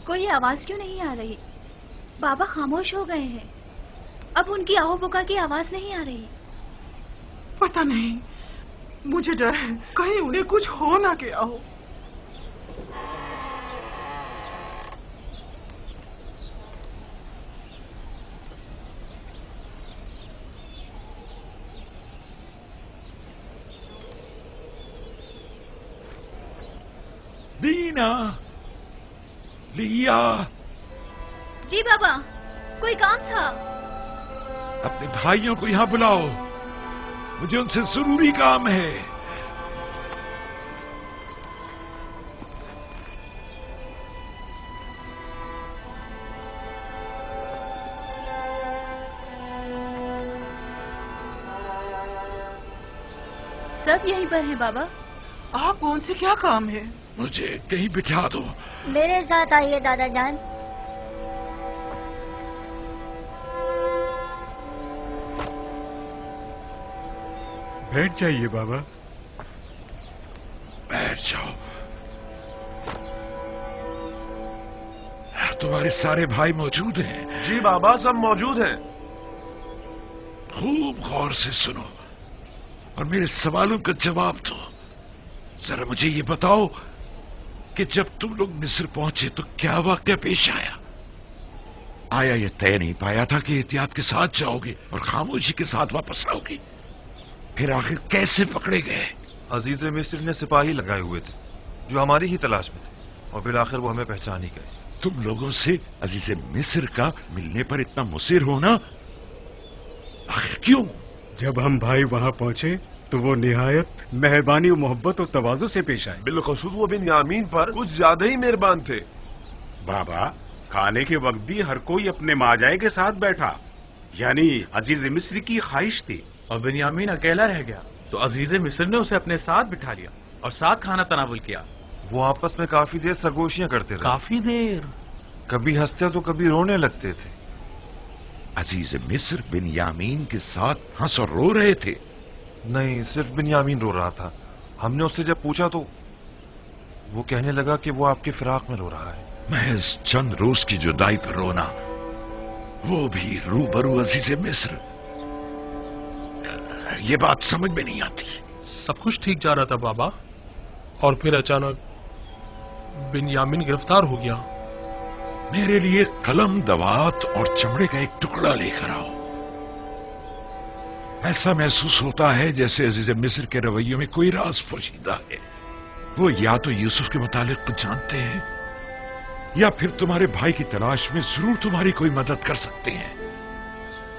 کوئی آواز کیوں نہیں آ رہی؟ بابا خاموش ہو گئے ہیں، اب ان کی آہو بکا کی آواز نہیں آ رہی۔ پتہ نہیں، مجھے ڈر ہے کہیں انہیں کچھ ہو نہ گیا ہو۔ بینا، لیا۔ جی بابا، کوئی کام تھا؟ اپنے بھائیوں کو یہاں بلاؤ، مجھے ان سے ضروری کام ہے۔ سب یہیں پر ہیں بابا۔ آپ کون سے کیا کام ہے؟ مجھے کہیں بٹھا دو۔ میرے ساتھ آئیے دادا جان۔ بیٹھ جائیے بابا۔ بیٹھ جاؤ۔ تمہارے سارے بھائی موجود ہیں؟ جی بابا، سب موجود ہیں۔ خوب غور سے سنو اور میرے سوالوں کا جواب دو۔ ذرا مجھے یہ بتاؤ کہ جب تم لوگ مصر پہنچے تو کیا واقعہ پیش آیا؟ آیا یہ طے نہیں پایا تھا کہ احتیاط کے ساتھ جاؤ گے اور خاموشی کے ساتھ واپس آؤ گے؟ پھر آخر کیسے پکڑے گئے؟ عزیز مصر نے سپاہی لگائے ہوئے تھے جو ہماری ہی تلاش میں تھے، اور بالآخر وہ ہمیں پہچان ہی گئے۔ تم لوگوں سے عزیز مصر کا ملنے پر اتنا مصر ہونا آخر کیوں؟ جب ہم بھائی وہاں پہنچے تو وہ نہایت مہربانی و محبت اور تواضع سے پیش آئے۔ بالخصوص وہ بنیامین پر کچھ زیادہ ہی مہربان تھے۔ بابا، کھانے کے وقت بھی ہر کوئی اپنے ماجائے کے ساتھ بیٹھا، یعنی عزیز مصر کی خواہش تھی۔ اور بنیامین اکیلا رہ گیا تو عزیز مصر نے اسے اپنے ساتھ بٹھا لیا اور ساتھ کھانا تناول کیا۔ وہ آپس میں کافی دیر سرگوشیاں کرتے رہے، کافی دیر، کبھی ہنستے تو کبھی رونے لگتے تھے۔ عزیز مصر بنیامین کے ساتھ ہنس اور رو رہے تھے؟ نہیں، صرف بنیامین رو رہا تھا۔ ہم نے اس سے جب پوچھا تو وہ کہنے لگا کہ وہ آپ کے فراق میں رو رہا ہے۔ محض چند روز کی جدائی پر رونا، وہ بھی روبرو عزیز مصر، یہ بات سمجھ میں نہیں آتی۔ سب کچھ ٹھیک جا رہا تھا بابا، اور پھر اچانک بنیامین گرفتار ہو گیا۔ میرے لیے قلم، دوات اور چمڑے کا ایک ٹکڑا لے کر آؤ۔ ایسا محسوس ہوتا ہے جیسے عزیز مصر کے رویوں میں کوئی راز پوشیدہ ہے۔ وہ یا تو یوسف کے متعلق کچھ جانتے ہیں یا پھر تمہارے بھائی کی تلاش میں ضرور تمہاری کوئی مدد کر سکتے ہیں۔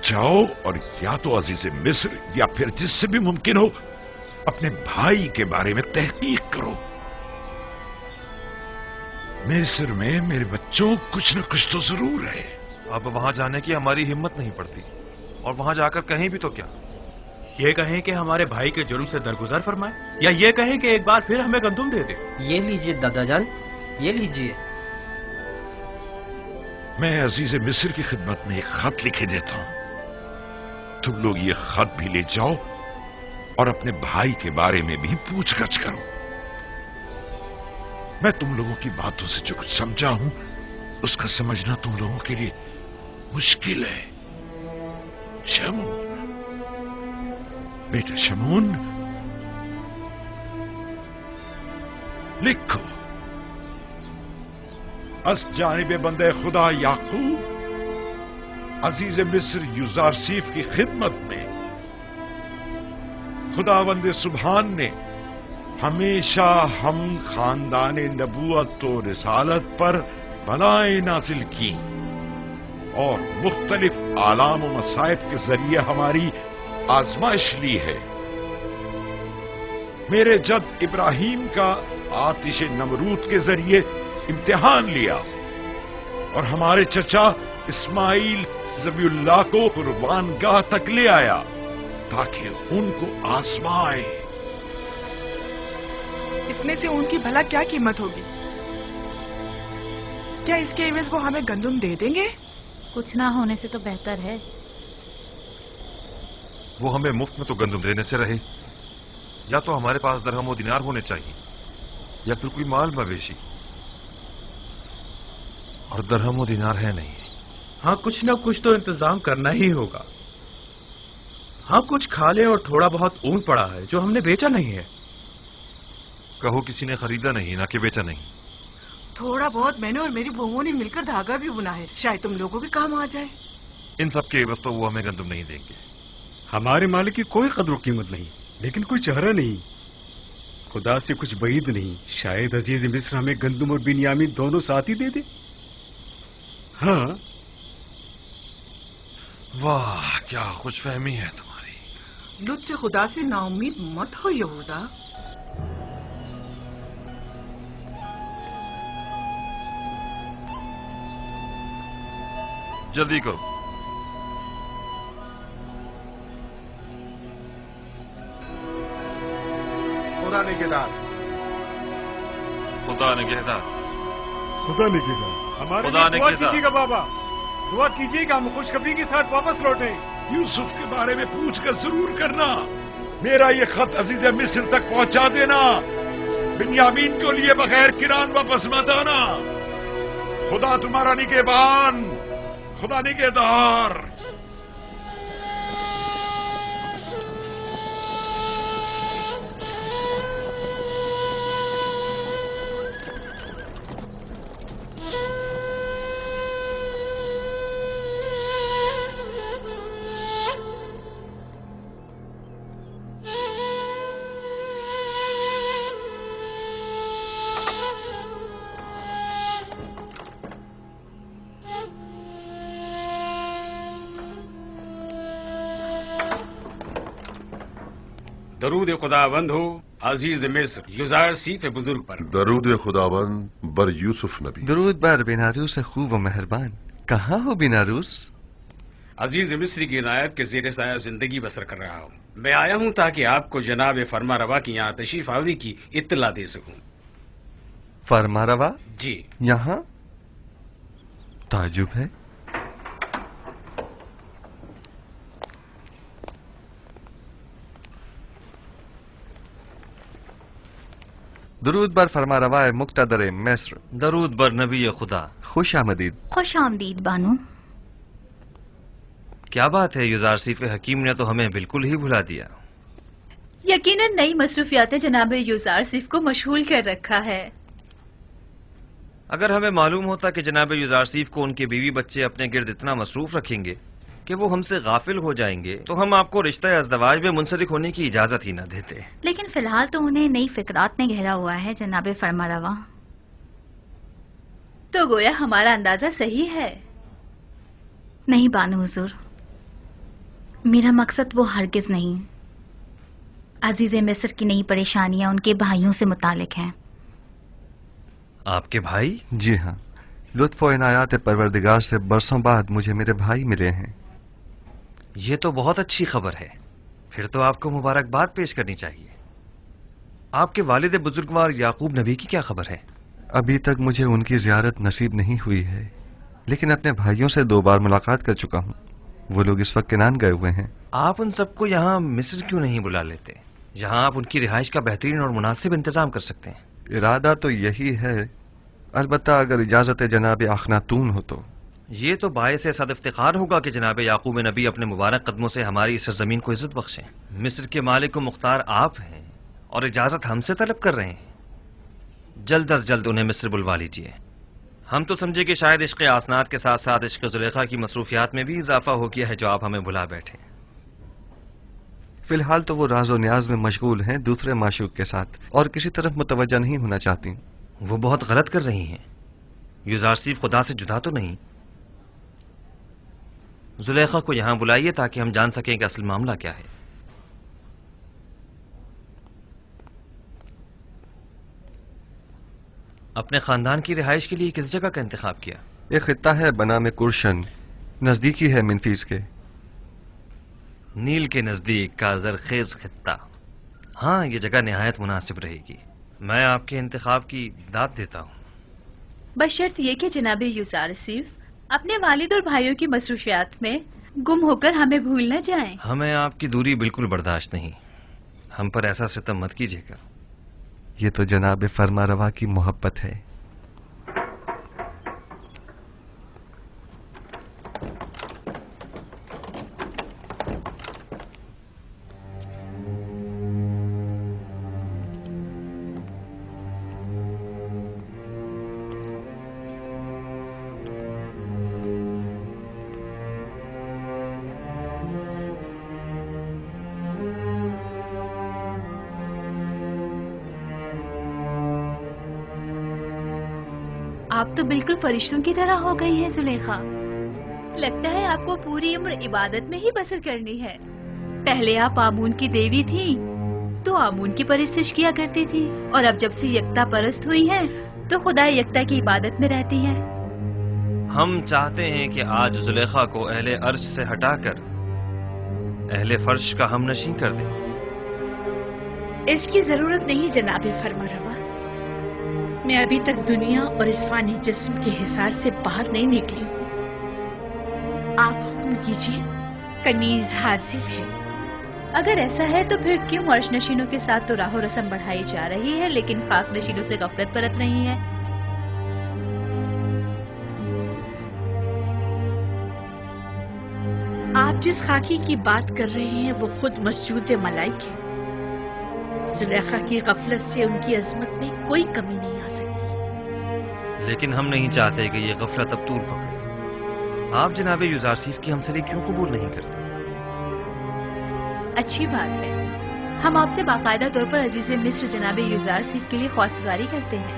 جاؤ اور یا تو عزیز مصر یا پھر جس سے بھی ممکن ہو اپنے بھائی کے بارے میں تحقیق کرو۔ مصر میں میرے بچوں کچھ نہ کچھ تو ضرور ہے۔ اب وہاں جانے کی ہماری ہمت نہیں پڑتی، اور وہاں جا کر کہیں بھی تو کیا، یہ کہیں کہ ہمارے بھائی کے جلوس سے درگزر فرمائے، یا یہ کہیں کہ ایک بار پھر ہمیں گندم دے دے۔ یہ لیجئے دادا جان، یہ لیجئے۔ میں عزیز مصر کی خدمت میں ایک خط لکھے دیتا ہوں، تم لوگ یہ خط بھی لے جاؤ اور اپنے بھائی کے بارے میں بھی پوچھ گچھ کرو۔ میں تم لوگوں کی باتوں سے جو کچھ سمجھا ہوں اس کا سمجھنا تم لوگوں کے لیے مشکل ہے۔ شمون، بیٹا شمون، لکھو، از جانب بندے خدا یعقوب عزیز مصر یوزارسیف کی خدمت میں خداوند سبحان نے ہمیشہ ہم خاندان نبوت و رسالت پر بلائیں نازل کی اور مختلف آلام و مصائب کے ذریعے ہماری آزمائش لی ہے۔ میرے جد ابراہیم کا آتش نمرود کے ذریعے امتحان لیا اور ہمارے چچا اسماعیل ذبیح اللہ کو قربان گاہ تک لے آیا تاکہ ان کو آزمائے۔ اس میں سے ان کی بھلا کیا قیمت ہوگی؟ کیا اس کے عوض وہ ہمیں گندم دے دیں گے؟ کچھ نہ ہونے سے تو بہتر ہے۔ وہ ہمیں مفت میں تو گندم دینے سے رہے، یا تو ہمارے پاس درہم و دینار ہونے چاہیے یا پھر کوئی مال مویشی۔ और दरहम व दिनार है नहीं। हाँ, कुछ ना कुछ तो इंतजाम करना ही होगा। हाँ, कुछ खा ले और थोड़ा बहुत ऊन पड़ा है जो हमने बेचा नहीं है। कहो किसी ने खरीदा नहीं, ना कि बेचा नहीं। थोड़ा बहुत मैंने और मेरी बहुओं ने मिलकर धागा भी बुना है, शायद तुम लोगों के काम आ जाए। इन सब के एवज तो वो हमें गंदम नहीं देंगे। हमारे मालिक की कोई कदर कीमत नहीं, लेकिन कोई चेहरा नहीं, खुदा से कुछ बईद नहीं। शायद अजीज मिस्र हमें गंदम और बिन्यामीन दोनों साथ ही दे दे। हाँ। वाह, क्या खुशफहमी है तुम्हारी। लुत्फ खुदा से नाउम्मीद मत हो यहूदा। जल्दी करो। खुदा निगहदार, खुदा निगहदार, खुदा निगहदार, हमारे लिए दुआ कीजिएगा बाबा, दुआ कीजिएगा हम खुशखबरी के साथ वापस लौटे। यूसुफ के बारे में पूछकर जरूर करना। मेरा ये खत अजीज मिस्र तक पहुंचा देना। बिन्यामीन को लिए बगैर किरान वापस मत आना। खुदा तुम्हारा निगहबान, खुदा निगहदार। दरूद खुदाबंद हो अजीज मिस्र युजार सीफ बुजुर्ग पर। दरूद खुदाबंद बर यूसुफ नबी। दरूद बर बिनारूस खूब व मेहरबान। कहाँ हो बिनारूस? अजीज मिस्री की इनायत के ज़ेर साया जिंदगी बसर कर रहा हूँ। मैं आया हूँ ताकि आपको जनाब फरमा रवा की यहाँ तशरीफ आवरी की इत्तला दे सकूँ। फरमा रवा? जी। यहाँ ताजुब है। दरूद बर फरमा रवाए मुक्तदर मिस्र। दरूद बर नबी खुदा। खुश आमदीद। खुश आमदीद बानो। क्या बात है, युजारसीफ हकीम ने तो हमें बिल्कुल ही भुला दिया। यकीनन नई मसरूफियात जनाब युजारसीफ को मशगूल कर रखा है। अगर हमें मालूम होता कि जनाब युजारसीफ को उनके बीवी बच्चे अपने गिर्द इतना मसरूफ रखेंगे कि वो हमसे गाफिल हो जाएंगे तो हम आपको रिश्ता अज़दवाज में मुंसलिक होने की इजाजत ही न देते। लेकिन फिलहाल तो उन्हें नई फिक्रात ने घेरा हुआ है जनाब फरमारवा। तो गोया हमारा अंदाजा सही है। नहीं बानो हुजूर, मेरा मकसद वो हरगिज नहीं। अजीज मिस्र की नई परेशानियां उनके भाइयों से मुतालिक हैं। आपके भाई? जी हाँ, लुत्फ व इनायात परवरदिगार से बरसों बाद मुझे मेरे भाई मिले हैं। ये तो बहुत अच्छी खबर है। फिर तो आपको मुबारकबाद पेश करनी चाहिए। आपके वालिद बुजुर्गवार याकूब नबी की क्या खबर है? अभी तक मुझे उनकी जियारत नसीब नहीं हुई है, लेकिन अपने भाइयों से 2 बार मुलाकात कर चुका हूँ। वो लोग इस वक्त किनान गए हुए हैं। आप उन सबको यहाँ मिस्र क्यों नहीं बुला लेते? यहाँ आप उनकी रिहाइश का बेहतरीन और मुनासिब इंतजाम कर सकते हैं। इरादा तो यही है, अलबत्ता अगर इजाजत जनाब अखनातून हो तो। ये तो बायस सद इफ्तिखार होगा कि जनाब याकूब नबी अपने मुबारक कदमों से हमारी इस सरजमीन को इज्जत बख्शें। मिस्र के मालिक व मुख्तार आप हैं और इजाजत हमसे तलब कर रहे हैं। जल्द अज जल्द उन्हें मिस्र बुलवा लीजिए। हम तो समझे कि शायद इश्क़ आसनात के साथ साथ इश्क़ ज़ुलेखा की मसरूफियात में भी इजाफा हो गया है जो आप हमें भुला बैठे। फिलहाल तो वो राज और न्याज में मशगूल हैं दूसरे माशूक के साथ, और किसी तरफ मुतवज्जा नहीं होना चाहती। वो बहुत गलत कर रही हैं। युजारसीफ खुदा से जुदा तो नहीं। जुलेखा को यहां बुलाइए ताकि हम जान सकें कि असल मामला क्या है। अपने खानदान की रिहाइश के लिए किस जगह का इंतखाब किया? एक खित्ता है बनाम कुरशन, नजदीकी है मिनफीस के। नील के नजदीक का जरखेज खित्ता। हाँ, ये जगह निहायत मुनासिब रहेगी। मैं आपके इंतखाब की दाद देता हूँ, बशर्त ये कि जनाब युजारसीफ अपने वालिद और भाइयों की मसरूफियात में गुम होकर हमें भूल न जाएं। हमें आपकी दूरी बिल्कुल बर्दाश्त नहीं। हम पर ऐसा सितम मत कीजिएगा। ये तो जनाब फरमा रवा की मोहब्बत है। आप तो बिल्कुल फरिश्तों की तरह हो गई हैं जुलेखा। लगता है आपको पूरी उम्र इबादत में ही बसर करनी है। पहले आप आमून की देवी थी तो आमून की परस्तिश किया करती थी, और अब जब से यकता परस्त हुई हैं तो खुदा यकता की इबादत में रहती हैं। हम चाहते हैं कि आज जुलेखा को अहले अर्श से हटाकर अहले फर्श का हमनशीं कर दें। इसकी जरूरत नहीं जनाबे फरमारवा। मैं अभी तक दुनिया और इस फानी जिस्म के हिसार से बाहर नहीं निकली हूँ। आप हुक्म कीजिए, कनीज हाजिर है। अगर ऐसा है तो फिर क्यों अर्श नशीनों के साथ तो राहो रस्म बढ़ाई जा रही है, लेकिन खाक नशीनों से गफलत बरत रही है? आप जिस खाकी की बात कर रहे हैं वो खुद मस्जूद मलाइक है। जुलेखा की गफलत से उनकी अजमत में कोई कमी नहीं आ सकती। लेकिन हम नहीं चाहते कि ये गफलत अब तूल पकड़े। आप जनाबे युजारसीफ की हमसरी क्यों कबूल नहीं करते? अच्छी बात है। हम आपसे बाकायदा तौर पर अजीज मिस्र जनाबे युजारसीफ के लिए ख्वास्तगारी करते हैं।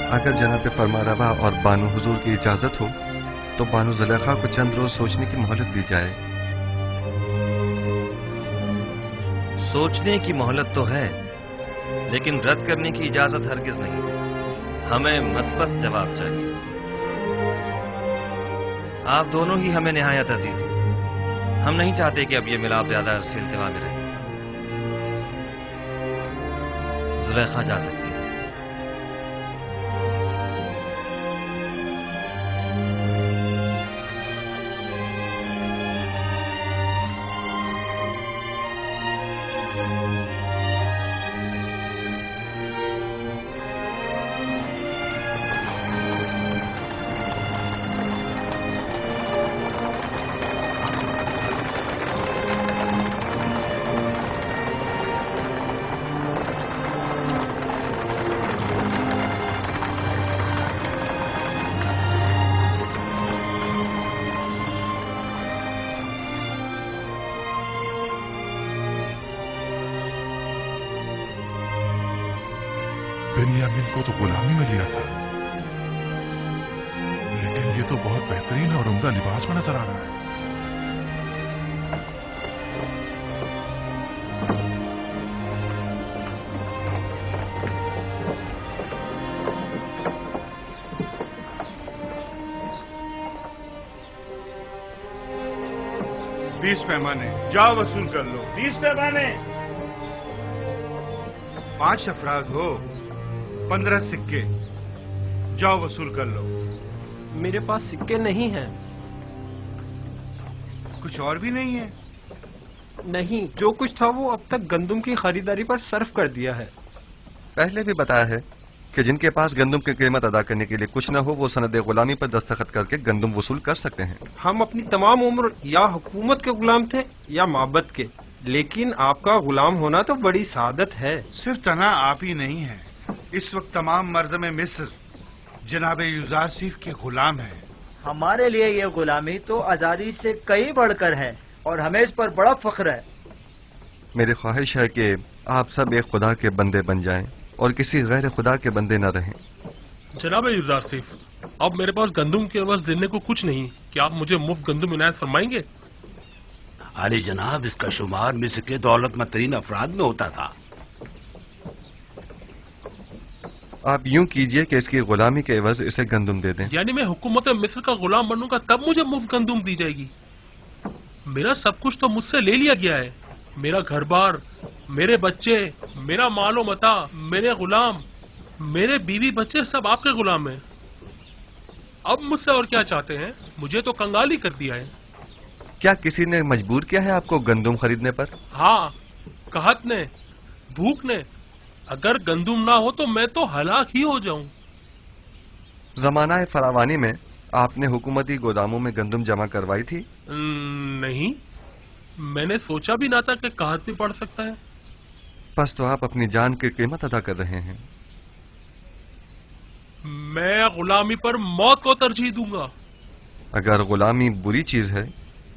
अगर जनाब फरमारवा और बानो हुजूर की इजाजत हो तो बानो जुलेखा को चंद रोज सोचने की मोहलत दी जाए। सोचने की मोहलत तो है, लेकिन रद्द करने की इजाजत हरगिज नहीं। हमें मस्बत जवाब चाहिए। आप दोनों ही हमें निहायत अजीज हैं। हम नहीं चाहते कि अब ये मिलाप ज्यादा अरसे इल्तिवा में रहे। जुलेखा जा सकती है। बिन्यामीन को तो गुलामी में लिया था, लेकिन ये तो बहुत बेहतरीन और उम्दा लिबास में नजर आ रहा है। बीस पैमाने जाओ वसूल कर लो। 20 पैमाने। 5 अफराद हो, 15 सिक्के, जाओ वसूल कर लो। मेरे पास सिक्के नहीं हैं। कुछ और भी नहीं है? नहीं, जो कुछ था वो अब तक गंदुम की खरीदारी पर सर्फ कर दिया है। पहले भी बताया है कि जिनके पास गंदुम की कीमत अदा करने के लिए कुछ न हो वो सनद गुलामी पर दस्तखत करके गंदुम वसूल कर सकते हैं। हम अपनी तमाम उम्र या हुकूमत के गुलाम थे या माबद के, लेकिन आपका गुलाम होना तो बड़ी सादत है। सिर्फ तना आप ही नहीं है, इस वक्त तमाम मर्द में मिस्र जनाब युजारसीफ के गुलाम है। हमारे लिए ये गुलामी तो आजादी से कई बढ़कर है और हमें इस पर बड़ा फख्र है। मेरी ख्वाहिश है कि आप सब एक खुदा के बंदे बन जाएं और किसी गैर खुदा के बंदे न रहें। जनाब युजारसीफ, अब मेरे पास गंदुम के एवज देने को कुछ नहीं। क्या आप मुझे मुफ्त गंदुम इनायत फरमाएंगे? आली जनाब, इसका शुमार मिस्र के दौलतमंद तरीन अफराद में होता था। आप यूं कीजिए कि इसकी गुलामी के एवज इसे गंदुम दे दें। यानी मैं हुकूमत मिस्र का गुलाम बनूंगा तब मुझे मुफ्त गंदुम दी जाएगी? मेरा सब कुछ तो मुझसे ले लिया गया है। मेरा घर बार, मेरे बच्चे, मेरा मालो मता, मेरे गुलाम, मेरे बीवी बच्चे सब आपके गुलाम हैं। अब मुझसे और क्या चाहते हैं? मुझे तो कंगाल ही कर दिया है। क्या किसी ने मजबूर किया है आपको गंदुम खरीदने पर? हाँ, कहत ने, भूख ने। अगर गंदुम ना हो तो मैं तो हलाक ही हो जाऊं। जमाना फरावानी में आपने हुकूमती गोदामों में गंदुम जमा करवाई थी? नहीं, मैंने सोचा भी ना था कि कहत भी पड़ सकता है। बस तो आप अपनी जान की कीमत अदा कर रहे हैं। मैं गुलामी पर मौत को तरजीह दूंगा। अगर गुलामी बुरी चीज है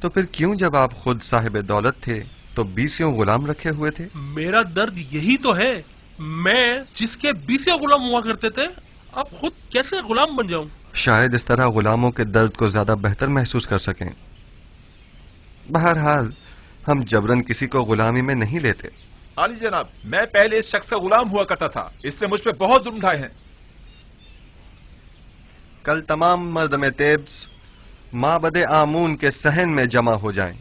तो फिर क्यों जब आप खुद साहिब दौलत थे तो 20 गुलाम रखे हुए थे? मेरा दर्द यही तो है, मैं जिसके 20 गुलाम हुआ करते थे अब खुद कैसे गुलाम बन जाऊं? शायद इस तरह गुलामों के दर्द को ज्यादा बेहतर महसूस कर सकें। बहरहाल हम जबरन किसी को गुलामी में नहीं लेते। आली जनाब, मैं पहले इस शख्स का गुलाम हुआ करता था, इसने मुझ पे बहुत जुल्म ढाए हैं। कल तमाम मर्द में तेब्स माबदे आमून के सहन में जमा हो जाएं।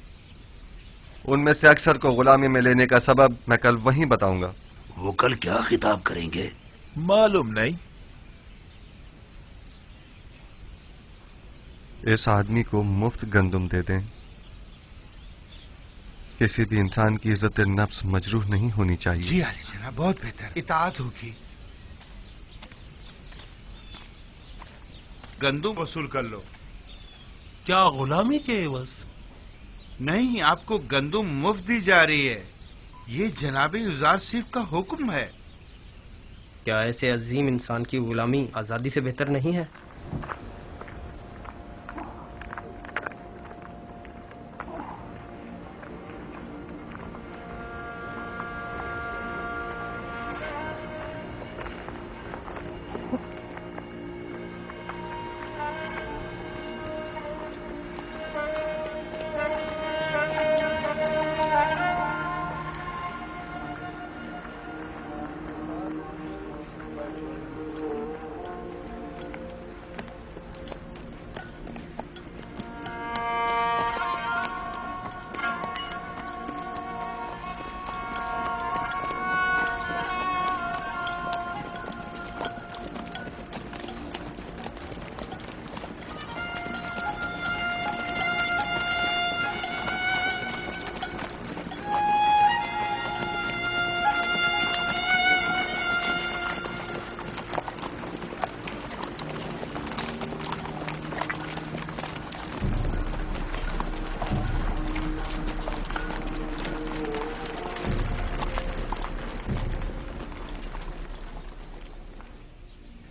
उनमें से अक्सर को गुलामी में लेने का सबब मैं कल वहीं बताऊंगा। वो कल क्या खिताब करेंगे? मालूम नहीं। इस आदमी को मुफ्त गंदुम दे दें। किसी भी इंसान की इज्जत नफ्स मजरूह नहीं होनी चाहिए। जी आली जनाब, बहुत बेहतर, इताअत होगी। गंदुम वसूल कर लो। क्या गुलामी के एवज? नहीं, आपको गंदुम मुफ्त दी जा रही है। ये जनाब युजार सिर्फ का हुक्म है। क्या ऐसे अजीम इंसान की गुलामी आजादी से बेहतर नहीं है?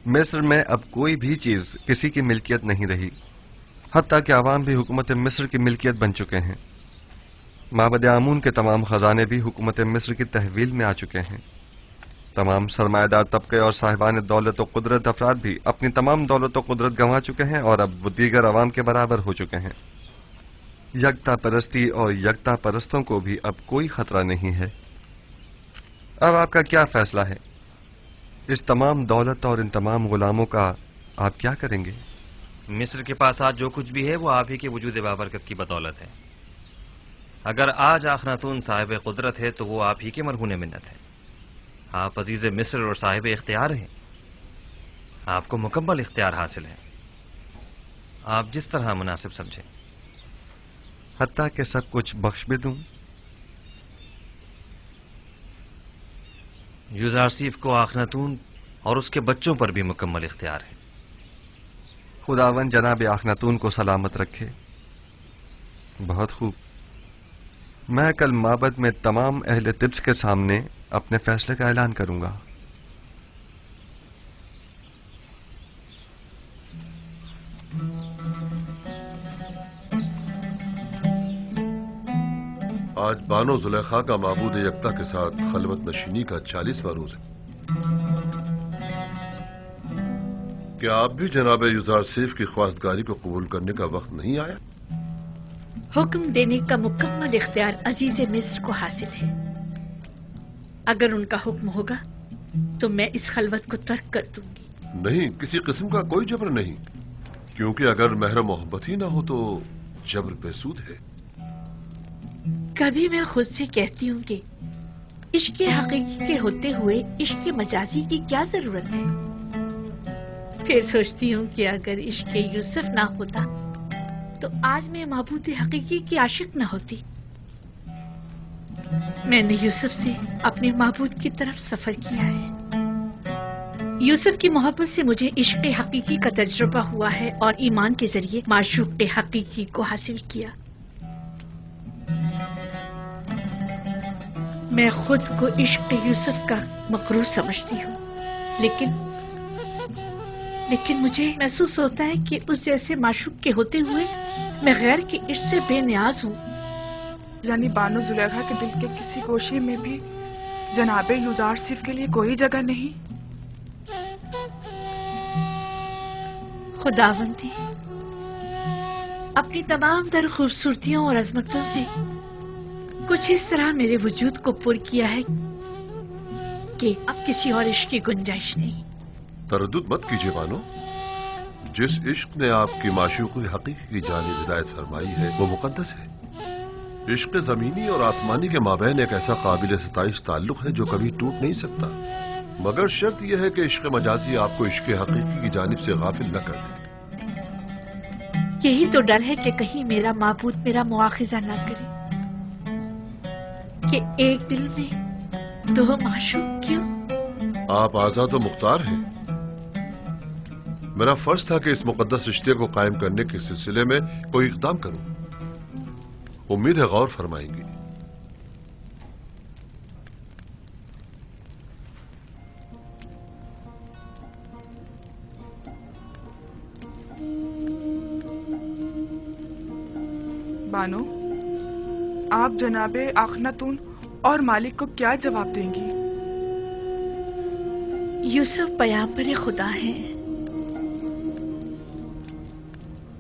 मिस्र में अब कोई भी चीज किसी की मिल्कियत नहीं रही, हत्ता कि आवाम भी हुकूमत मिस्र की मिल्कियत बन चुके हैं। माबद आमून के तमाम खजाने भी हुकूमत मिस्र की तहवील में आ चुके हैं। तमाम सरमायादार तबके और साहिबान दौलत व कुदरत अफराद भी अपनी तमाम दौलत व कुदरत गंवा चुके हैं और अब वो दीगर अवाम के बराबर हो चुके हैं। यकता परस्ती और यकता परस्तों को भी अब कोई खतरा नहीं है। अब आपका क्या फैसला है? इस तमाम दौलत और इन तमाम गुलामों का आप क्या करेंगे? मिस्र के पास आज जो कुछ भी है वो आप ही के वजूद बाबरकत की बदौलत है। अगर आज आखनातून साहिब कुदरत है तो वो आप ही के मरहून मिन्नत है। आप अजीज मिस्र और साहिब इख्तियार हैं। आपको मुकम्मल इख्तियार हासिल है, आप जिस तरह मुनासिब समझें। हत्ता के सब कुछ बख्श भी दूं। यूजारसीफ को आखनातून और उसके बच्चों पर भी मुकम्मल इख्तियार है। खुदावन जनाब आखनातून को सलामत रखे। बहुत खूब। मैं कल माबद में तमाम अहले तिब्स के सामने अपने फैसले का ऐलान करूंगा। आज बानो जुलेखा का माबूद यकता के साथ खलवत नशीनी का 40वां रोज है। क्या आप भी जनाब युजार सेफ की ख्वास्तगारी को कबूल करने का वक्त नहीं आया? हुक्म देने का मुकम्मल इख्तियार अजीज मिस्र को हासिल है। अगर उनका हुक्म होगा तो मैं इस खलवत को तर्क कर दूंगी। नहीं, किसी किस्म का कोई जबर नहीं, क्योंकि अगर महर मोहब्बत ही ना हो तो जबर बेसूद है। कभी मैं खुद से कहती हूँ कि इश्क हकीकी के होते हुए इश्क मजाजी की क्या जरूरत है। फिर सोचती हूँ कि अगर इश्क यूसुफ ना होता तो आज मैं महबूद हकीकी की आशिक न होती। मैंने यूसुफ से अपने महबूद की तरफ सफर किया है। यूसुफ की मोहब्बत से मुझे इश्क हकीकी का तजुर्बा हुआ है और ईमान के जरिए माशूक हकीकी को हासिल किया। मैं खुद को इश्क यूसुफ का मकरूर समझती हूँ, लेकिन लेकिन मुझे महसूस होता है कि उस जैसे माशूक के होते हुए मैं गैर के इश्क से बेनियाज हूँ। यानी बानो जुलेखा के दिल के किसी गोशे में भी जनाबे यूजारसिफ के लिए कोई जगह नहीं। खुदावंदी अपनी तमाम तर खूबसूरतियों और अजमतों से कुछ इस तरह मेरे वजूद को पुर किया है कि अब किसी और इश्क की गुंजाइश नहीं। तरद्दुद मत कीजिए बानो, जिस इश्क ने आपकी माशूक़ हकीकी की जानिब हिदायत फरमाई है वो मुकद्दस है। इश्क ज़मीनी और आसमानी के माबैन एक ऐसा काबिल सताइश ताल्लुक है जो कभी टूट नहीं सकता, मगर शर्त यह है कि इश्क मजाजी आपको इश्क हकीकी की जानिब से गाफिल न कर दे। यही तो डर है कि कहीं मेरा माबूद मेरा मुआखिजा न करे कि एक दिल में दो माशूक क्यों। आप आजाद और मुख्तार हैं। मेरा फर्ज था कि इस मुकद्दस रिश्ते को कायम करने के सिलसिले में कोई इक़दाम करूं। उम्मीद है गौर फरमाएंगी। बानो, आप जनाबे आखनातून और मालिक को क्या जवाब देंगी? यूसुफ पैगंबर खुदा हैं।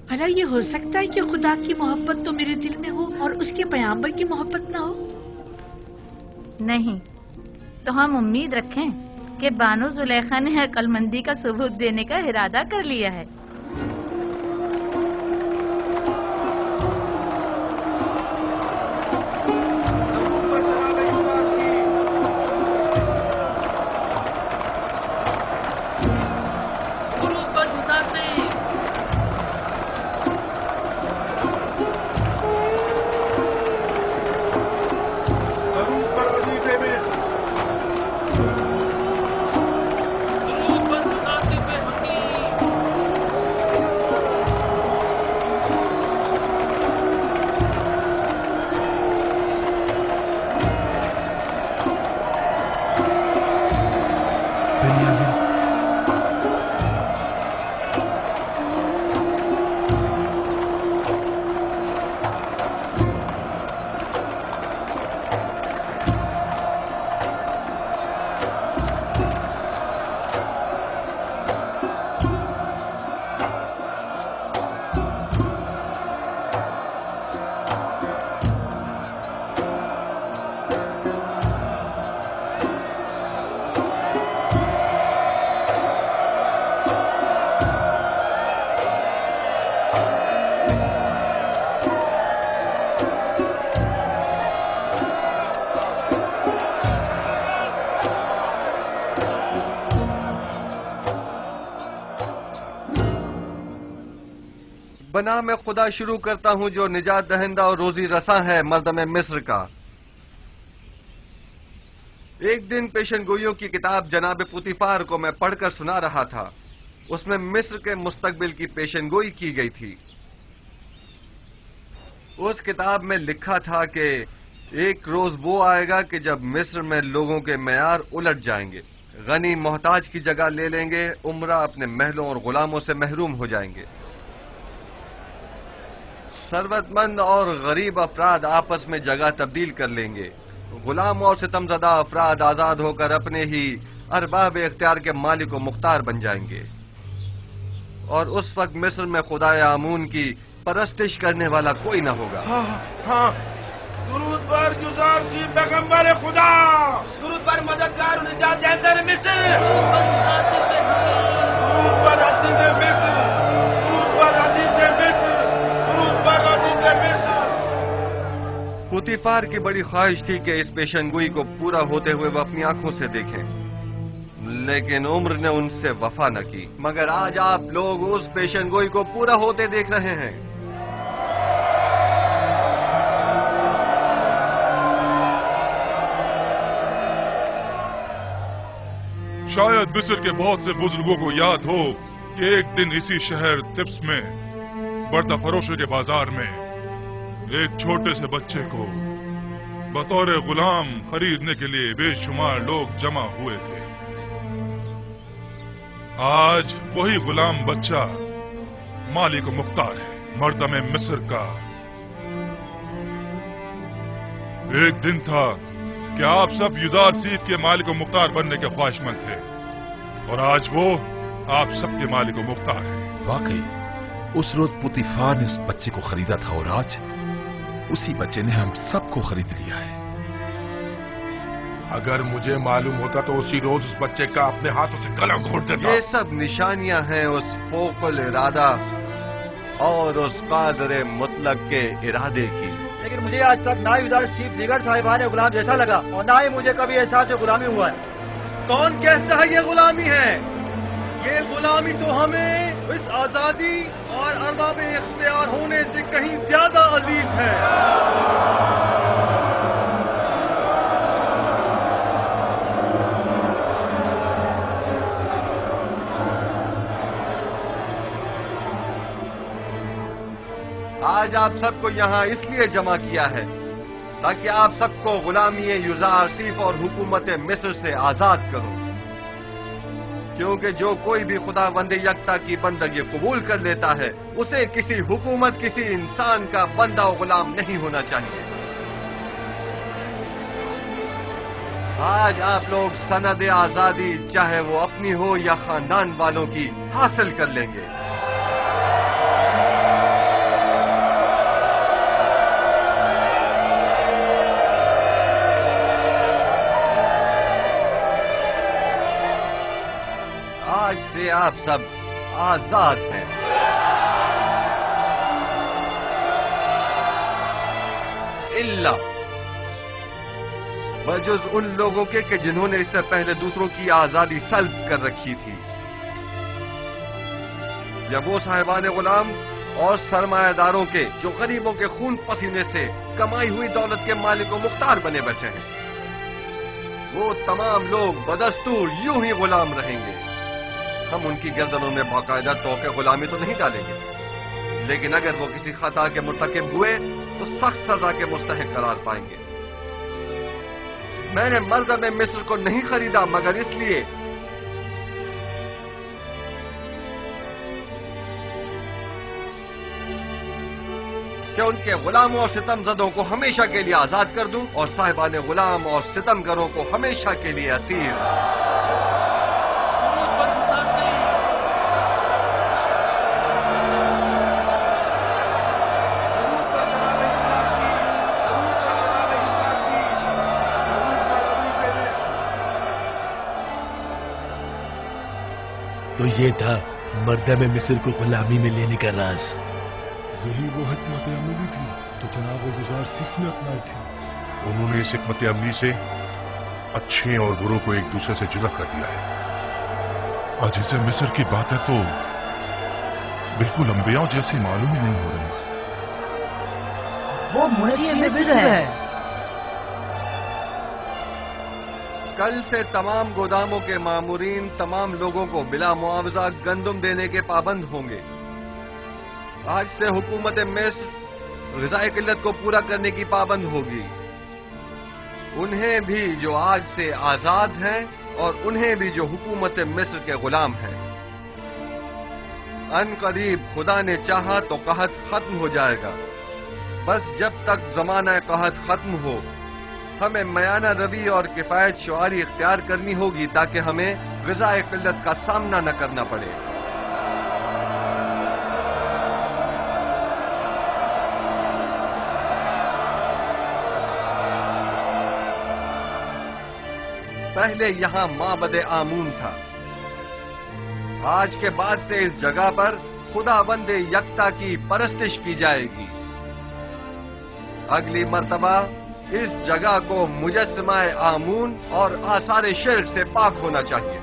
भला ये हो सकता है कि खुदा की मोहब्बत तो मेरे दिल में हो और उसके पैगंबर की मोहब्बत ना हो? नहीं, तो हम उम्मीद रखें कि बानो जुलेखा ने अक्लमंदी का सबूत देने का इरादा कर लिया है। बना मैं खुदा शुरू करता हूं जो निजात दहिंदा और रोजी रसा है मर्दम मिस्र का। एक दिन पेशनगोइयों की किताब जनाब पुतीफार को मैं पढ़कर सुना रहा था। उसमें मिस्र के मुस्तकबिल की पेशनगोई की गई थी। उस किताब में लिखा था कि एक रोज वो आएगा कि जब मिस्र में लोगों के मयार उलट जाएंगे, गनी मोहताज की जगह ले लेंगे, उमरा अपने महलों और गुलामों से महरूम हो जाएंगे, सरवतमंद और गरीब अफराद आपस में जगह तब्दील कर लेंगे, गुलाम और सितमज़दा अफराद आजाद होकर अपने ही अरबाब इख्तियार के मालिक व मुख्तार बन जाएंगे। और उस वक्त मिस्र में खुदाए आमून की परस्तिश करने वाला कोई न होगा। हाँ, दुरूद पर जुज़ार की पैगंबर खुदा, दुरूद पर मददगार निजात दहिंदा मिस्र, दुरूद पर अज़ीज़ मिस्र, दुरूद पर अज़ीज़ मिस्र, दुरूद पर अज़ीज़ मिस्र। पुतीफार की बड़ी ख्वाहिश थी कि इस पेशनगोई को पूरा होते हुए वो अपनी आंखों से देखें, लेकिन उम्र ने उनसे वफा न की। मगर आज आप लोग उस पेशनगोई को पूरा होते देख रहे हैं। शायद मिस्र के बहुत से बुजुर्गों को याद हो कि एक दिन इसी शहर तिब्स में बर्दा फरोशों के बाजार में एक छोटे से बच्चे को बतौर गुलाम खरीदने के लिए बेशुमार लोग जमा हुए थे। आज वही गुलाम बच्चा मालिक मुख्तार है, मर्दम मिस्र का। एक दिन था कि आप सब युदार सीफ के मालिक मुख्तार बनने के ख्वाहिशमंद थे, और आज वो आप सबके मालिक मुख्तार है। वाकई उस रोज पुतीफार ने उस बच्चे को खरीदा था, और आज उसी बच्चे ने हम सबको खरीद लिया है। अगर मुझे मालूम होता तो उसी रोज उस बच्चे का अपने हाथों से गला घोट देता। ये सब निशानियां हैं उस फोकल इरादा और उस कादर मुतलक के इरादे की। लेकिन मुझे आज तक ना युदार चीफ दीगर साहिबान गुलाम जैसा लगा, और ना ही मुझे कभी एहसास गुलामी हुआ है। कौन कहता है ये गुलामी है? ये गुलामी तो हमें इस आजादी और अरबाब इख्तियार होने से कहीं ज्यादा अजीज है। आज आप सबको यहाँ इसलिए जमा किया है ताकि आप सबको गुलामी युजार सीफ और हुकूमत मिस्र से आजाद करो, क्योंकि जो कोई भी खुदावंद यकता की बंदगी कबूल कर लेता है उसे किसी हुकूमत, किसी इंसान का बंदा और गुलाम नहीं होना चाहिए। आज आप लोग सनद आजादी, चाहे वो अपनी हो या खानदान वालों की, हासिल कर लेंगे। आज से आप सब आजाद हैं। इल्ला बजुज उन लोगों के जिन्होंने इससे पहले दूसरों की आजादी सल्ब कर रखी थी, या वो साहिबान गुलाम और सरमायादारों के जो गरीबों के खून पसीने से कमाई हुई दौलत के मालिक मुख्तार बने बचे हैं। वो तमाम लोग बदस्तूर यूं ही गुलाम रहेंगे। हम उनकी गर्दनों में बाकायदा तोके गुलामी तो नहीं डालेंगे, लेकिन अगर वो किसी खता के मुर्तकिब हुए तो सख्त सजा के मुस्तहिक करार पाएंगे। मैंने मर्दम मिस्र को नहीं खरीदा मगर इसलिए कि उनके गुलामों और सितमजदों को हमेशा के लिए आजाद कर दूं और साहिबान गुलाम और सितमगरों को हमेशा के लिए असीर। तो ये था मर्दम मिस्र को गुलामी में लेने का राज। यही वो हिकमत अमली थी तो जनाब गुजार सीफ ने अपनाई थी। उन्होंने इस हिकमत अमली से अच्छे और बुरों को एक दूसरे से जुदा कर दिया है। अजीज मिस्र की बातें तो बिल्कुल अंबियाओं जैसी मालूम ही नहीं हो रही। वो मुझे मिस्र है। कल से तमाम गोदामों के मामूरीन तमाम लोगों को बिला मुआवजा गंदुम देने के पाबंद होंगे। आज से हुकूमत मिस्र ग़िज़ाई किल्लत को पूरा करने की पाबंद होगी। उन्हें भी जो आज से आजाद हैं और उन्हें भी जो हुकूमत मिस्र के गुलाम हैं। अन करीब खुदा ने चाहा तो कहत खत्म हो जाएगा। बस जब तक ज़माना कहत खत्म हो हमें मयाना रवि और किफायत शुआरी इख्तियार करनी होगी ताकि हमें ग़िज़ाई किल्लत का सामना न करना पड़े। पहले यहां माबद आमून था। आज के बाद से इस जगह पर खुदाबंद यकता की परस्तिश की जाएगी। अगली मर्तबा इस जगह को मुजस्समाए आमून और आसार शिर्क से पाक होना चाहिए।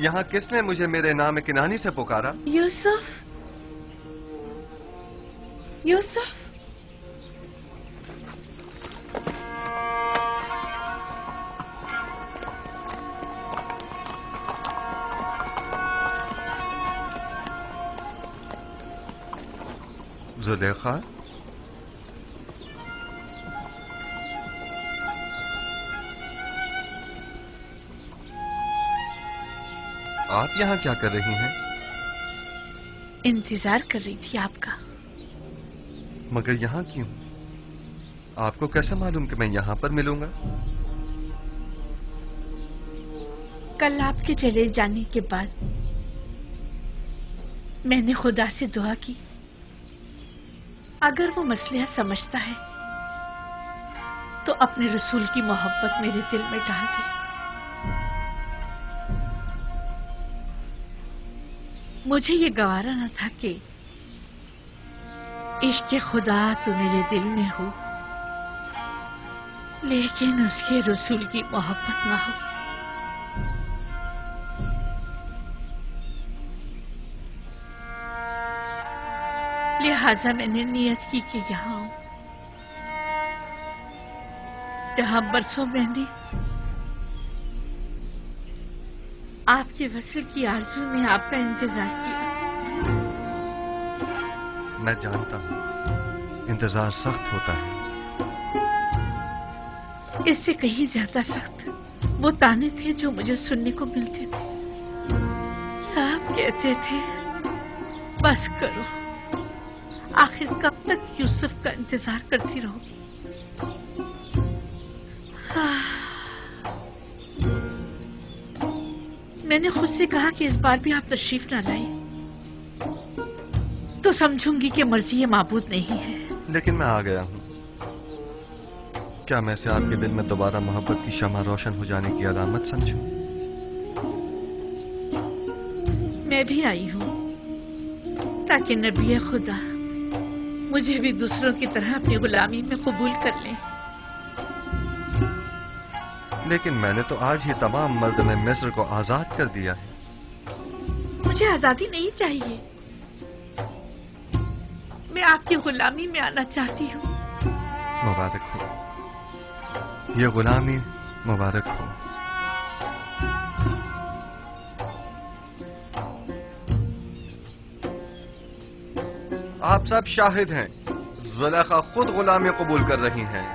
यहाँ किसने मुझे मेरे नाम किनानी से पुकारा? यूसुफ, यूसुफ। जुलेखा, आप यहाँ क्या कर रही हैं? इंतजार कर रही थी आपका। मगर यहाँ क्यों? आपको कैसे मालूम कि मैं यहाँ पर मिलूंगा? कल आपके चले जाने के बाद मैंने खुदा से दुआ की, अगर वो मसला समझता है तो अपने रसूल की मोहब्बत मेरे दिल में डाल दे। मुझे ये गवारा न था कि इश्क़ खुदा तो मेरे दिल में हो, लेकिन उसके रसूल की मोहब्बत ना हो। लिहाजा मैंने नियत की कि यहाँ आऊं, जहां बरसों मैंने आपके वसल की आरज़ू में आपका इंतजार किया। मैं जानता हूँ इंतजार सख्त होता है। इससे कहीं ज्यादा सख्त वो ताने थे जो मुझे सुनने को मिलते थे। साहब कहते थे, बस करो, आखिर कब तक यूसुफ का इंतजार करती रहोगी? मैंने खुद से कहा कि इस बार भी आप तशरीफ ना लाए तो समझूंगी कि मर्जी ये माबूद नहीं है। लेकिन मैं आ गया हूँ। क्या मैं इसे आपके दिल में दोबारा मोहब्बत की शमा रोशन हो जाने की अलामत समझूं? मैं भी आई हूँ ताकि नबी खुदा मुझे भी दूसरों की तरह अपनी गुलामी में कबूल कर लें। लेकिन मैंने तो आज ही तमाम मर्द में मिस्र को आजाद कर दिया है। मुझे आजादी नहीं चाहिए, मैं आपकी गुलामी में आना चाहती हूँ। मुबारक हो, ये गुलामी मुबारक हो। आप सब शाहिद हैं, जुलेखा खुद गुलामी कबूल कर रही हैं।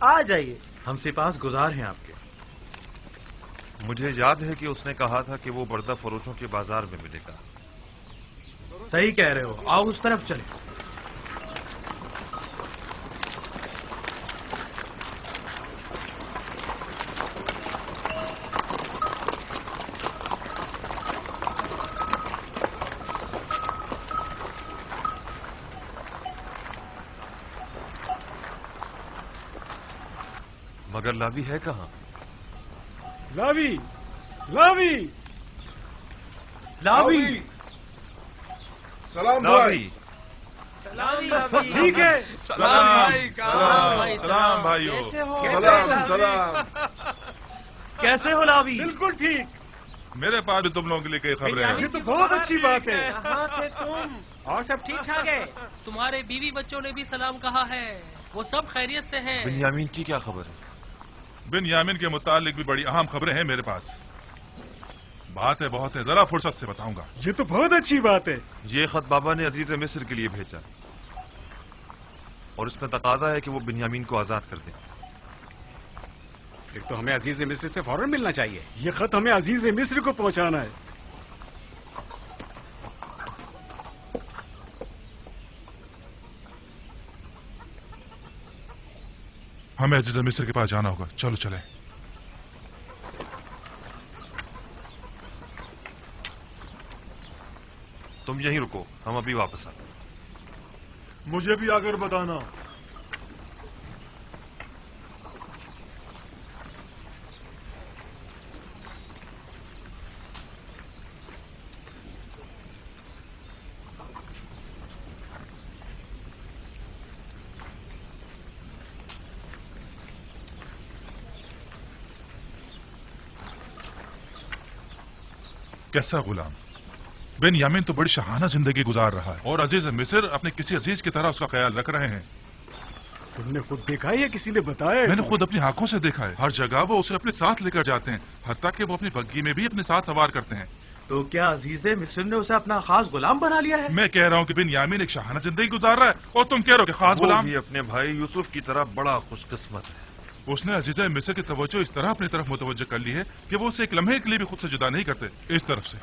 आ जाइए। हम सिपास गुजार हैं आपके। मुझे याद है कि उसने कहा था कि वो बर्दा फरोशों के बाजार में मिलेगा। सही कह रहे हो, आओ उस तरफ चलें। मगर लावी है कहाँ? लावी, लावी, लावी, सलाम भाई। सब ठीक है? सलाम भाइयों। सलाम। कैसे हो लावी? बिल्कुल ठीक। मेरे पास भी तुम लोगों के लिए कई खबरें हैं। ये तो बहुत अच्छी बात है। कहाँ थे तुम? और सब ठीक ठाक है? तुम्हारे बीवी बच्चों ने भी सलाम कहा है, वो सब खैरियत से हैं। बिन्यामीन की क्या खबर है? बिन्यामीन के मुतालिक भी बड़ी अहम खबरें हैं मेरे पास। बात बहुत है, जरा फुर्सत से बताऊंगा। ये तो बहुत अच्छी बात है। ये खत बाबा ने अजीज मिस्र के लिए भेजा और इसमें तकाजा है कि वो बिन्यामीन को आजाद कर दें। फिर तो हमें अजीज मिस्र से फौरन मिलना चाहिए। ये खत हमें अजीज मिस्र को पहुंचाना है। हमें अजीज मिस्र के पास जाना होगा, चलो चले। तुम यहीं रुको, हम अभी वापस आते। मुझे भी आकर बताना। कैसा गुलाम? बिन्यामीन तो बड़ी शहाना जिंदगी गुजार रहा है और अजीज मिस्र अपने किसी अजीज की तरह उसका ख्याल रख रहे हैं। तुमने खुद देखा है या किसी ने बताया है? मैंने खुद अपनी आंखों से देखा है। हर जगह वो उसे अपने साथ लेकर जाते हैं, हत्ता कि वो अपनी बग्गी में भी अपने साथ सवार करते हैं। तो क्या अजीज मिस्र ने उसे अपना खास गुलाम बना लिया है? मैं कह रहा हूँ कि बिन्यामीन एक शहाना जिंदगी गुजार रहा है और तुम कह रहे हो कि खास गुलाम। भी अपने भाई यूसुफ की तरह बड़ा खुशकिस्मत है। उसने अजीज मिस्र की तवज्जो इस तरह अपनी तरफ मुतवज्जो कर ली है कि वो उसे एक लम्हे के लिए भी खुद से जुदा नहीं करते। इस तरफ से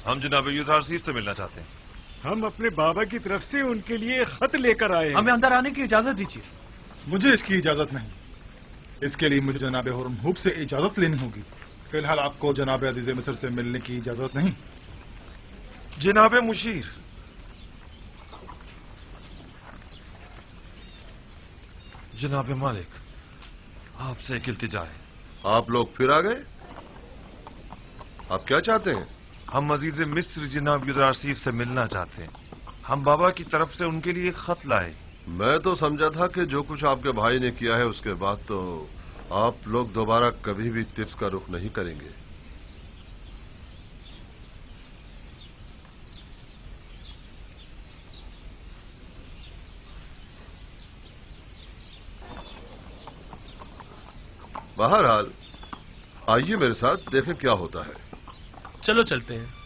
हम जनाब यूसुफ से मिलना चाहते हैं। हम अपने बाबा की तरफ से उनके लिए खत लेकर आए हैं। हमें अंदर आने की इजाजत दीजिए। मुझे इसकी इजाजत नहीं। इसके लिए मुझे जनाब हुरमुब से इजाजत लेनी होगी। फिलहाल आपको जनाब अजीज मिस्र से मिलने की इजाजत नहीं। जनाब मुशीर, जनाब मालिक, आपसे एक इल्तिजा है। आप लोग फिर आ गए? आप क्या चाहते हैं? हम अजीज मिस्र जनाब यूसुफ से मिलना चाहते हैं। हम बाबा की तरफ से उनके लिए खत लाए। मैं तो समझा था कि जो कुछ आपके भाई ने किया है उसके बाद तो आप लोग दोबारा कभी भी तिब्स का रुख नहीं करेंगे। बहरहाल आइए मेरे साथ, देखें क्या होता है। चलो चलते हैं।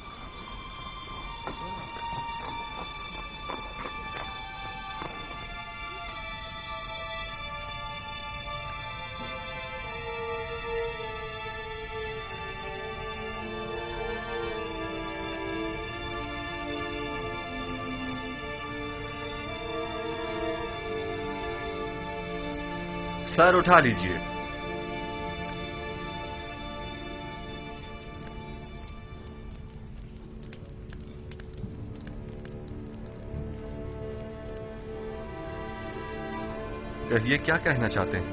सर उठा लीजिए। कहिए, क्या कहना चाहते हैं?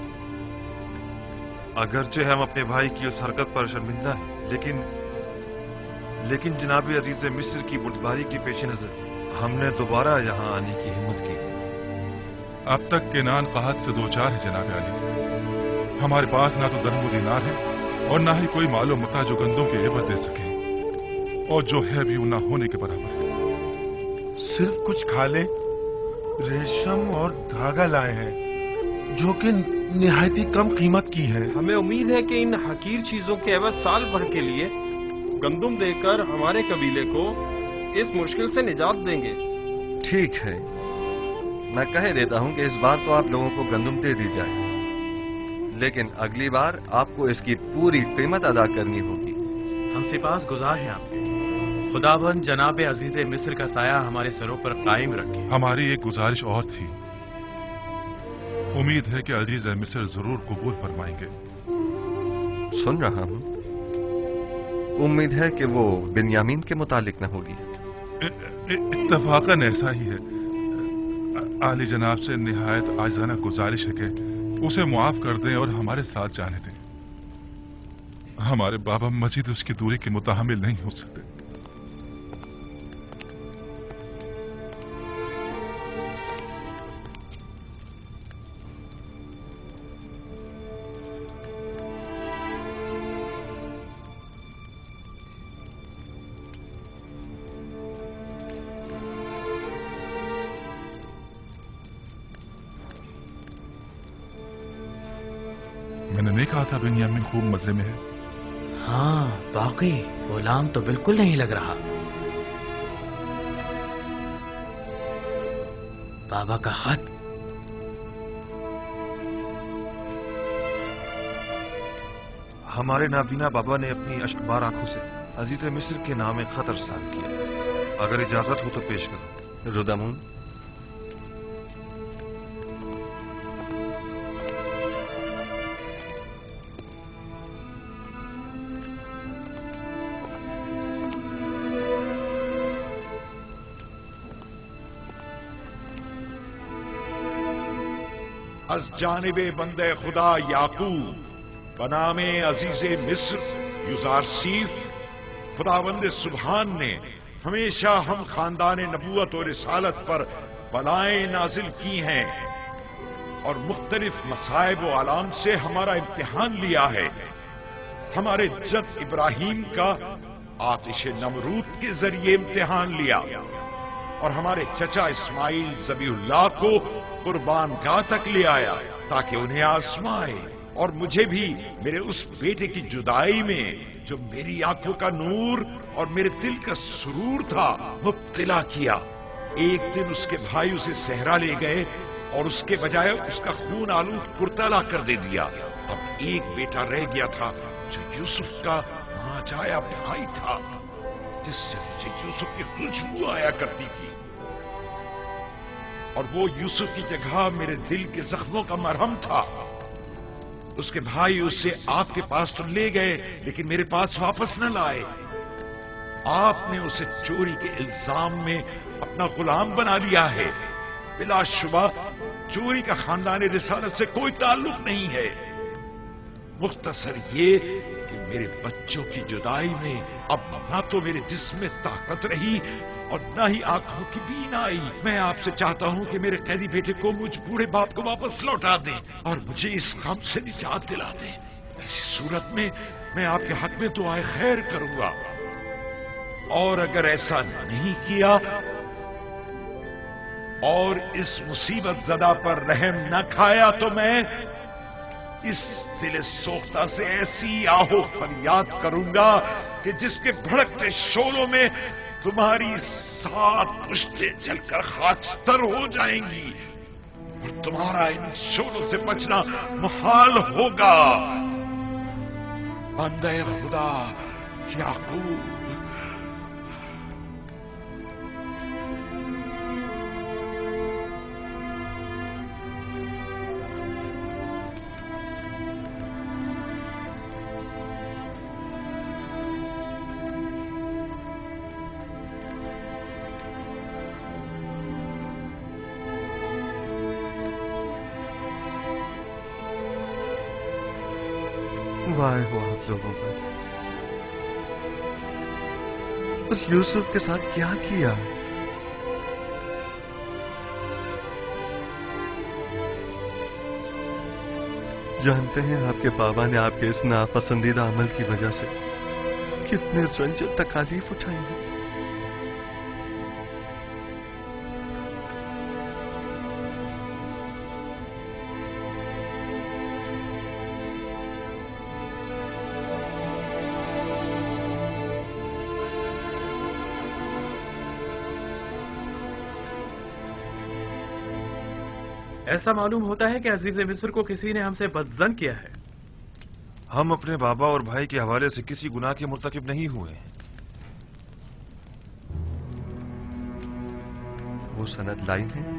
अगरचे हम अपने भाई की उस हरकत पर शर्मिंदा हैं, लेकिन जनाब अजीज मिस्र की बुर्दबारी के पेश नजर हमने दोबारा यहाँ आने की हिम्मत की। अब तक केनान कहत से दो चार है जनाब अली। हमारे पास ना तो दरहम दीनार है और ना ही कोई मालो मता जो गंदों के एवज दे सके, और जो है भी वो ना होने के बराबर है। सिर्फ कुछ खाले, रेशम और धागा लाए हैं जो कि निहायती कम कीमत की है। हमें उम्मीद है कि इन हकीर चीजों के एवज साल भर के लिए गंदुम देकर हमारे कबीले को इस मुश्किल से निजात देंगे। ठीक है, मैं कह देता हूं कि इस बार तो आप लोगों को गंदुम दे दी जाए, लेकिन अगली बार आपको इसकी पूरी कीमत अदा करनी होगी। हम सिपास गुजार हैं आपके। खुदाबंद जनाब अजीज मिस्र का साया हमारे सरों पर कायम रखे। हमारी एक गुजारिश और थी। उम्मीद है कि अजीज मिस्र जरूर कबूल फरमाएंगे। सुन रहा हूं। उम्मीद है कि वो बिन्यामीन के मुतालिक न होगी। इत्तफाकन ऐसा ही है। आली जनाब से निहायत आजाना गुजारिश है कि उसे मुआफ कर दें और हमारे साथ जाने दें। हमारे बाबा मजीद उसकी दूरी के मुताहमिल नहीं हो सकते। था बिन्यामीन खूब मजे में है। हाँ बाकी गुलाम तो बिल्कुल नहीं लग रहा। बाबा का खत। हमारे नाबीना बाबा ने अपनी अश्कबार आंखों से अजीज मिस्र के नाम एक खत अरसाल किया। अगर इजाजत हो तो पेश करो। रुदामून, अज जानिबे बंदे खुदा याकूब बनामे अजीजे मिस्र युजारसीफ, खुदावंद सुबहान ने हमेशा हम खानदान नबूवत और रिसालत पर बलाएं नाजिल की हैं और मुख्तलिफ मसाइब व आलाम से हमारा इम्तिहान लिया है। हमारे जद इब्राहिम का आतिश नमरूद के जरिए इम्तिहान लिया और हमारे चचा इस्माइल ज़बीहुल्लाह को कुर्बान गाह तक ले आया ताकि उन्हें आजमाए, और मुझे भी मेरे उस बेटे की जुदाई में जो मेरी आंखों का नूर और मेरे दिल का सुरूर था मुब्तला किया। एक दिन उसके भाई उसे सहरा ले गए और उसके बजाय उसका खून आलूद कुर्तला कर दे दिया। अब एक बेटा रह गया था जो यूसुफ का मांझाया भाई था, जिससे मुझे यूसुफ की खुशबू आया करती थी, और वो यूसुफ की जगह मेरे दिल के जख्मों का मरहम था। उसके भाई उसे आपके पास तो ले गए लेकिन मेरे पास वापस न लाए। आपने उसे चोरी के इल्जाम में अपना गुलाम बना लिया है। बिलाशुबा चोरी का खानदान रिसालत से कोई ताल्लुक नहीं है। मुख्तसर ये कि मेरे बच्चों की जुदाई में अब न तो मेरे जिस्म में ताकत रही और न ही आंखों की बीनाई। मैं आपसे चाहता हूं कि मेरे कैदी बेटे को मुझ बूढ़े बाप को वापस लौटा दें और मुझे इस गम से निजात दिला दें। ऐसी सूरत में मैं आपके हक में दुआए खैर करूंगा, और अगर ऐसा नहीं किया और इस मुसीबत ज़दा पर रहम न खाया तो मैं इस दिल सोख्ता से ऐसी आहो फरियाद करूंगा कि जिसके भड़कते शोलों में तुम्हारी 7 पुश्तें जलकर खाकस्तर हो जाएंगी और तुम्हारा इन शोलों से बचना मुहाल होगा। बंदे खुदा याकूब। वाह हुआ आप लोगों पर, उस यूसुफ के साथ क्या किया। जानते हैं आपके बाबा ने आपके इस नापसंदीदा अमल की वजह से कितने रंज और तकालीफ उठाई हैं। ऐसा मालूम होता है कि अजीज मिस्र को किसी ने हमसे बदजन किया है। हम अपने बाबा और भाई के हवाले से किसी गुनाह के मुर्तकिब नहीं हुए। वो सनद लाई है?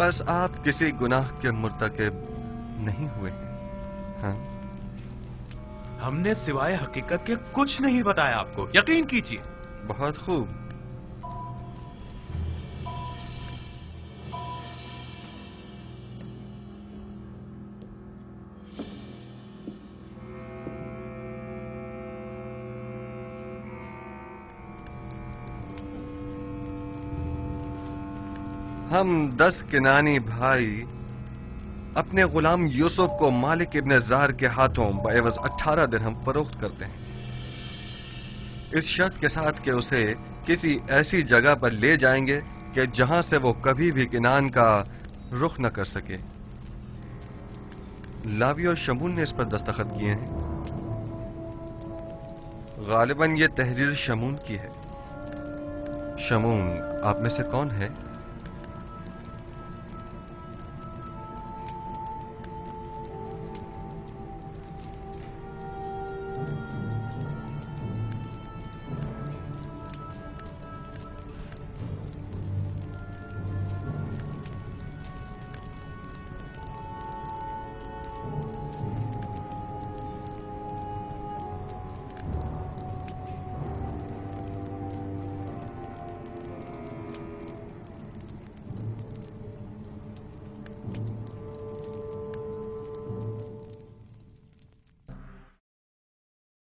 बस आप किसी गुनाह के मुर्तकिब नहीं हुए हैं। हाँ? हमने सिवाय हकीकत के कुछ नहीं बताया आपको, यकीन कीजिए। बहुत खूब। हम 10 किनानी भाई اپنے غلام یوسف کو مالک ابن زہر کے ہاتھوں بعوض 18 درہم فروخت کرتے ہیں، اس شرط کے ساتھ کہ اسے کسی ایسی جگہ پر لے جائیں گے کہ جہاں سے وہ کبھی بھی کنعان کا رخ نہ کر سکے۔ لاوی اور شمون نے اس پر دستخط کیے ہیں۔ غالباً یہ تحریر شمون کی ہے۔ شمون آپ میں سے کون ہے؟